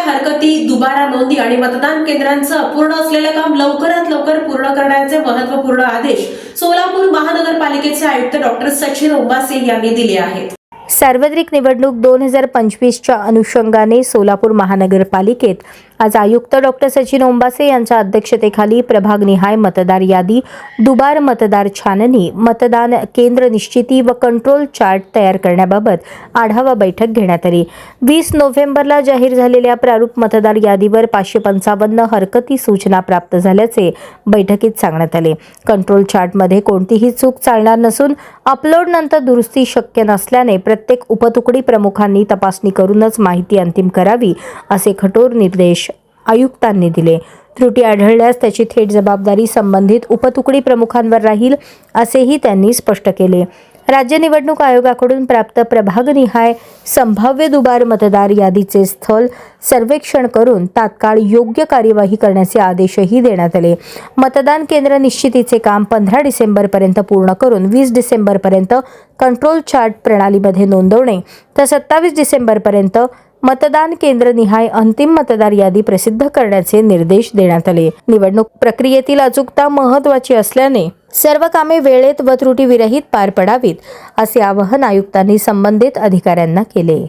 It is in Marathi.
हरकती, दुबारा नोंदी आणि मतदान केंद्रांचं अपूर्ण असलेलं काम लवकरात लवकर पूर्ण करण्याचे महत्त्वपूर्ण आदेश सोलापूर महानगरपालिकेचे आयुक्त डॉक्टर सचिन ओंबासे यांनी दिले आहेत। सार्वत्रिक निवडणूक 2025च्या अनुषंगाने सोलापूर महानगरपालिकेत आज आयुक्त डॉक्टर सचिन ओंबासे यांच्या अध्यक्षतेखाली प्रभागनिहाय मतदार यादी, दुबार मतदार छाननी, मतदान केंद्र निश्चिती व कंट्रोल चार्ट तयार करण्याबाबत आढावा बैठक घेण्यात आली। 20 नोव्हेंबरला जाहीर झालेल्या प्रारूप मतदार यादीवर 555 हरकती सूचना प्राप्त झाल्याचे बैठकीत सांगण्यात आले। कंट्रोल चार्टमध्ये कोणतीही चूक चालणार नसून अपलोड नंतर दुरुस्ती शक्य नसल्याने प्रत्येक उपतुकडी प्रमुखांनी तपासणी करूनच माहिती अंतिम करावी असे कठोर निर्देश आयुक्तांनी दिले। त्रुटी आढळल्यास त्याची थेट जबाबदारी संबंधित उपतुकडी प्रमुखांवर राहील असेही त्यांनी स्पष्ट केले। राज्य निवडणूक आयोगाकडून प्राप्त प्रभागनिहाय संभाव्य दुबार मतदार यादीचे स्थल सर्वेक्षण करून तात्काळ योग्य कार्यवाही करण्याचे आदेशही देण्यात आले। मतदान केंद्र निश्चितीचे काम 15 डिसेंबरपर्यंत पूर्ण करून 20 डिसेंबरपर्यंत कंट्रोल चार्ट प्रणालीमध्ये नोंदवणे तर 27 डिसेंबरपर्यंत मतदान केंद्रनिहाय अंतिम मतदार यादी प्रसिद्ध करण्याचे निर्देश देण्यात आले। निवडणूक प्रक्रियेतील अचूकता महत्त्वाची असल्याने सर्व कामे वेळेत व त्रुटीविरहित पार पडावीत असे आवाहन आयुक्तांनी संबंधित अधिकाऱ्यांना केले।